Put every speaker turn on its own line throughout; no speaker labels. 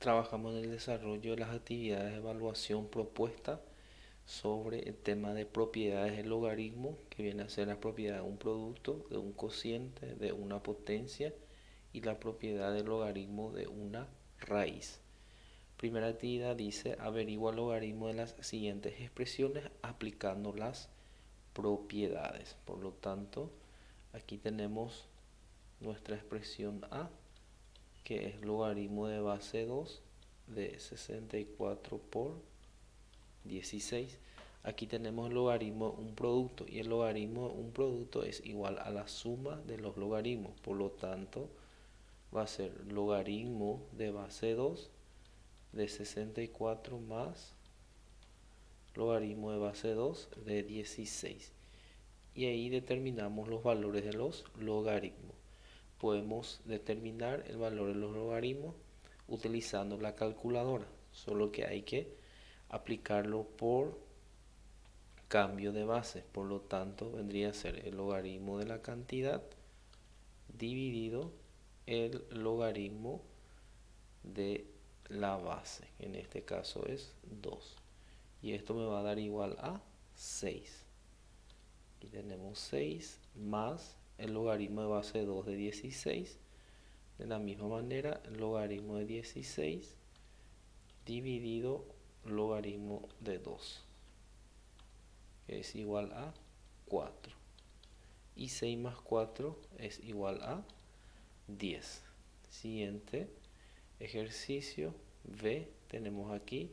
trabajamos en el desarrollo de las actividades de evaluación propuesta sobre el tema de propiedades del logaritmo, que viene a ser la propiedad de un producto, de un cociente, de una potencia y la propiedad del logaritmo de una raíz. Primera actividad dice: averigua el logaritmo de las siguientes expresiones aplicando las propiedades. Por lo tanto, aquí tenemos nuestra expresión A, que es logaritmo de base 2 de 64 por 16. Aquí tenemos el logaritmo de un producto, y el logaritmo de un producto es igual a la suma de los logaritmos. Por lo tanto, va a ser logaritmo de base 2 de 64 más logaritmo de base 2 de 16. Y ahí determinamos los valores de los logaritmos. Podemos determinar el valor de los logaritmos utilizando la calculadora, solo que hay que aplicarlo por cambio de base. Por lo tanto, vendría a ser el logaritmo de la cantidad dividido el logaritmo de la base, en este caso es 2, y esto me va a dar igual a 6. Aquí tenemos 6 más el logaritmo de base 2 de 16. De la misma manera, el logaritmo de 16 dividido logaritmo de 2, que es igual a 4. Y 6 más 4 es igual a 10. Siguiente ejercicio B, tenemos aquí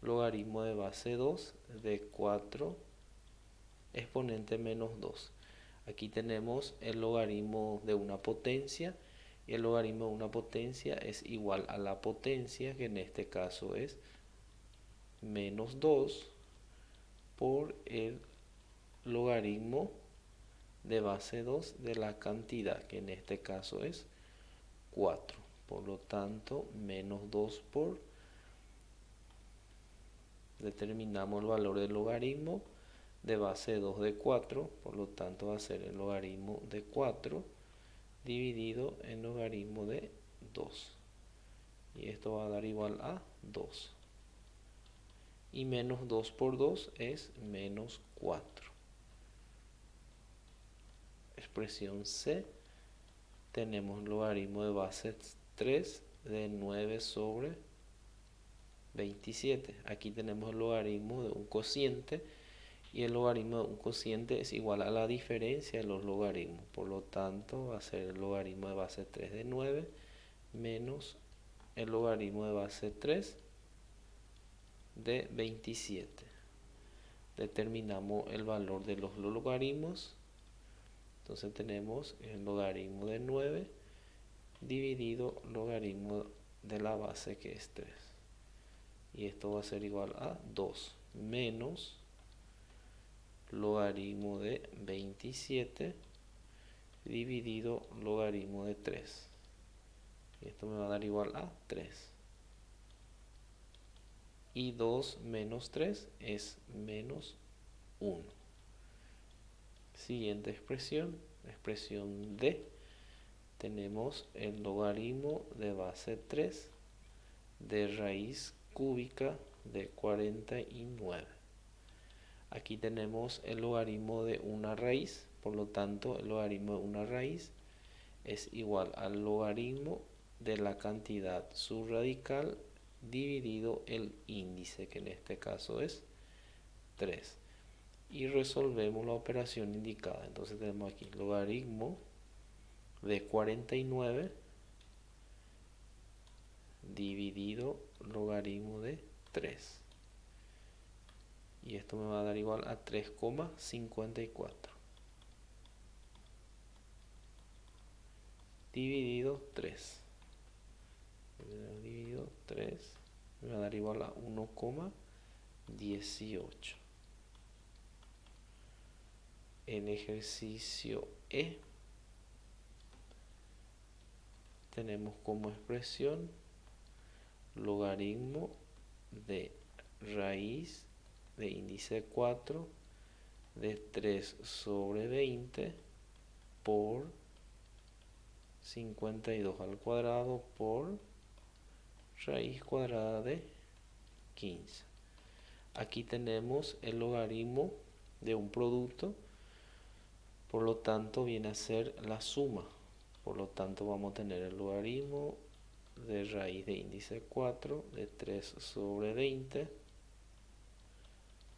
logaritmo de base 2 de 4 exponente menos 2. Aquí tenemos el logaritmo de una potencia, y el logaritmo de una potencia es igual a la potencia, que en este caso es menos 2, por el logaritmo de base 2 de la cantidad, que en este caso es 4. Por lo tanto, menos 2 por, determinamos el valor del logaritmo de base 2 de 4, por lo tanto va a ser el logaritmo de 4 dividido en logaritmo de 2. Y esto va a dar igual a 2. Y menos 2 por 2 es menos 4. Expresión C, tenemos logaritmo de base 3 de 9 sobre 27. Aquí tenemos el logaritmo de un cociente, y el logaritmo de un cociente es igual a la diferencia de los logaritmos. Por lo tanto, va a ser el logaritmo de base 3 de 9 menos el logaritmo de base 3 de 27. Determinamos el valor de los logaritmos. Entonces tenemos el logaritmo de 9 dividido logaritmo de la base, que es 3. Y esto va a ser igual a 2 menos logaritmo de 27 dividido logaritmo de 3. Y esto me va a dar igual a 3. Y 2 menos 3 es menos 1. Siguiente expresión, expresión D. Tenemos el logaritmo de base 3 de raíz cúbica de 49. Aquí tenemos el logaritmo de una raíz, por lo tanto el logaritmo de una raíz es igual al logaritmo de la cantidad subradical dividido el índice, que en este caso es 3. Y resolvemos la operación indicada. Entonces tenemos aquí logaritmo de 49 dividido logaritmo de 3. Y esto me va a dar igual a 3,54 dividido 3. Dividido 3 me va a dar igual a 1,18. En ejercicio E tenemos como expresión logaritmo de raíz de índice 4 de 3 sobre 20 por 52 al cuadrado por raíz cuadrada de 15. Aquí tenemos el logaritmo de un producto, por lo tanto viene a ser la suma. Por lo tanto vamos a tener el logaritmo de raíz de índice 4 de 3 sobre 20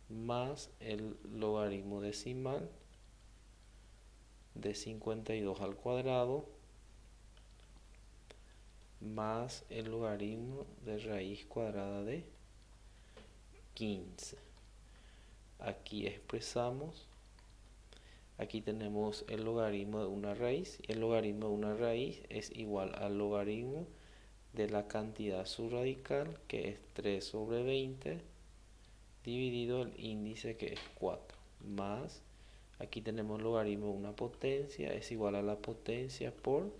más el logaritmo decimal de 52 al cuadrado más el logaritmo de raíz cuadrada de 15. Aquí expresamos, aquí tenemos el logaritmo de una raíz. El logaritmo de una raíz es igual al logaritmo de la cantidad subradical, que es 3 sobre 20, dividido el índice, que es 4, más, aquí tenemos el logaritmo de una potencia, es igual a la potencia por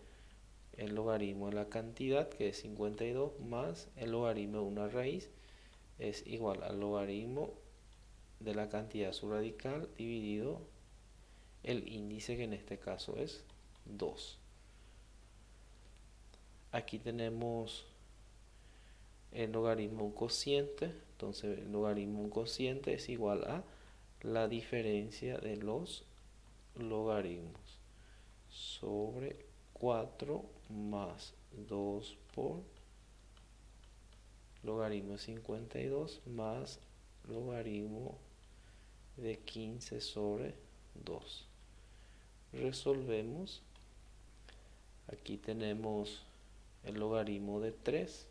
el logaritmo de la cantidad, que es 52, más el logaritmo de una raíz, es igual al logaritmo de la cantidad subradical dividido el índice, que en este caso es 2. Aquí tenemos el logaritmo de un cociente, entonces el logaritmo de un cociente es igual a la diferencia de los logaritmos sobre 4 más 2 por logaritmo de 52 más logaritmo de 15 sobre 2. Resolvemos. Aquí tenemos el logaritmo de 3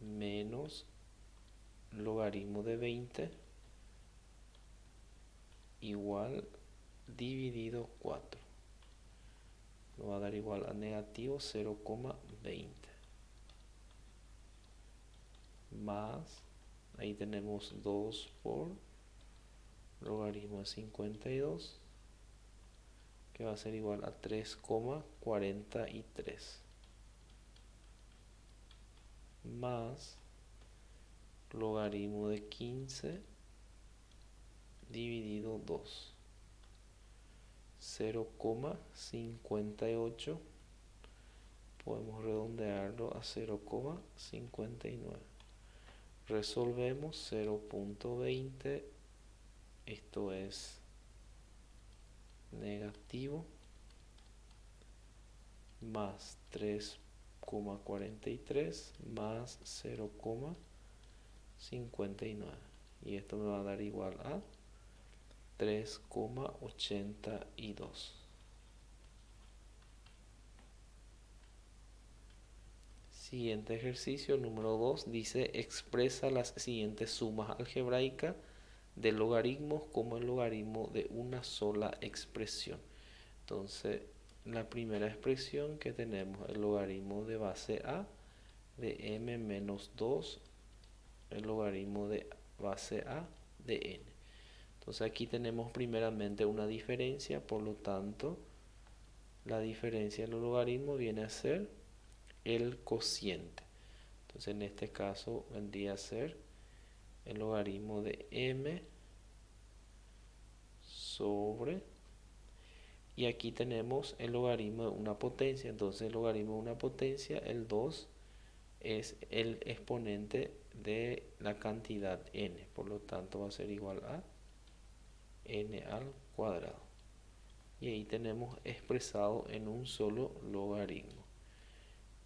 menos logaritmo de 20 igual dividido 4. Nos va a dar igual a negativo 0,20. Más, ahí tenemos 2 por logaritmo de 52, que va a ser igual a 3,43. Más logaritmo de 15 dividido 2. 0,58. Podemos redondearlo a 0,59. Resolvemos 0,20. Esto es negativo, más 3,43 más 0,59. Y esto me va a dar igual a 3,82. Siguiente ejercicio, número 2, dice expresa las siguientes sumas algebraicas de logaritmos como el logaritmo de una sola expresión. Entonces, la primera expresión que tenemos, el logaritmo de base a de m menos 2, el logaritmo de base a de n. Entonces aquí tenemos primeramente una diferencia, por lo tanto, la diferencia de los logaritmos viene a ser el cociente. Entonces en este caso vendría a ser el logaritmo de m sobre, y aquí tenemos el logaritmo de una potencia. Entonces el logaritmo de una potencia, el 2, es el exponente de la cantidad n, por lo tanto va a ser igual a n al cuadrado. Y ahí tenemos expresado en un solo logaritmo.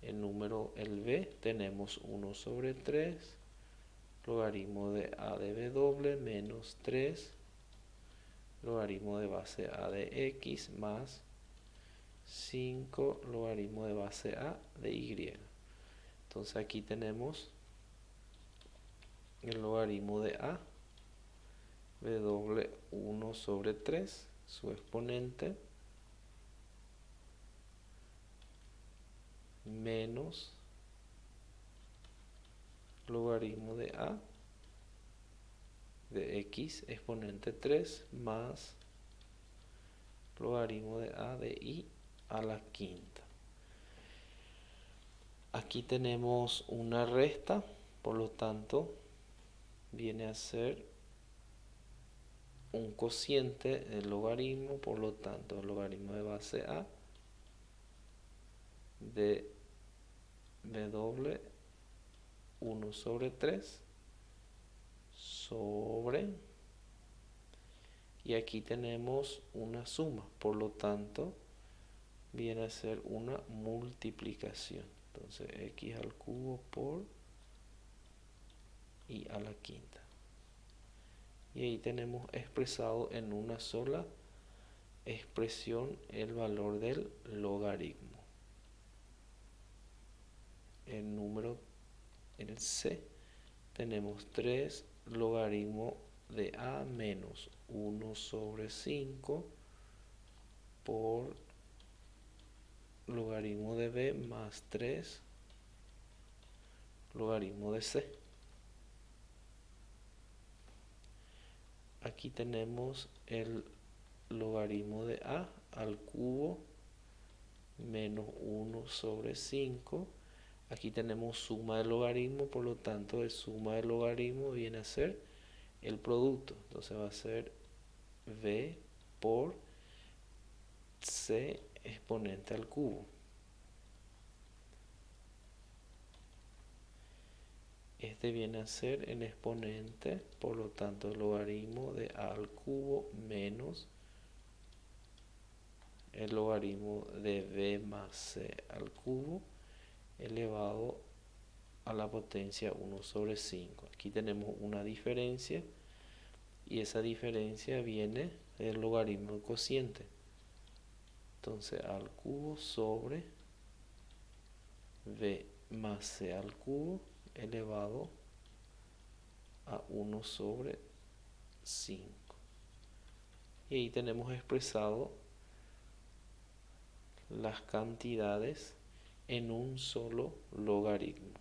El número, el b, tenemos 1 sobre 3, logaritmo de a de b doble menos 3, logaritmo de base a de x más 5, logaritmo de base a de y. Entonces aquí tenemos el logaritmo de a, b doble 1 sobre 3, su exponente, menos logaritmo de a de x exponente 3 más logaritmo de a de y a la quinta. Aquí tenemos una resta, por lo tanto viene a ser un cociente del logaritmo, por lo tanto el logaritmo de base a de w 1 sobre 3 sobre, y aquí tenemos una suma, por lo tanto viene a ser una multiplicación. Entonces x al cubo por y a la quinta. Y ahí tenemos expresado en una sola expresión el valor del logaritmo. El número en el C tenemos 3 logaritmo de a menos 1 sobre 5 por logaritmo de b más 3 logaritmo de c. Aquí tenemos el logaritmo de a al cubo menos 1 sobre 5. Aquí tenemos suma de logaritmo, por lo tanto el suma de logaritmo viene a ser el producto. Entonces va a ser b por c exponente al cubo. Este viene a ser el exponente, por lo tanto el logaritmo de a al cubo menos el logaritmo de b más c al cubo elevado a la potencia 1 sobre 5. Aquí tenemos una diferencia y esa diferencia viene del logaritmo del cociente. Entonces al cubo sobre b más c al cubo elevado a 1 sobre 5. Y ahí tenemos expresado las cantidades en un solo logaritmo.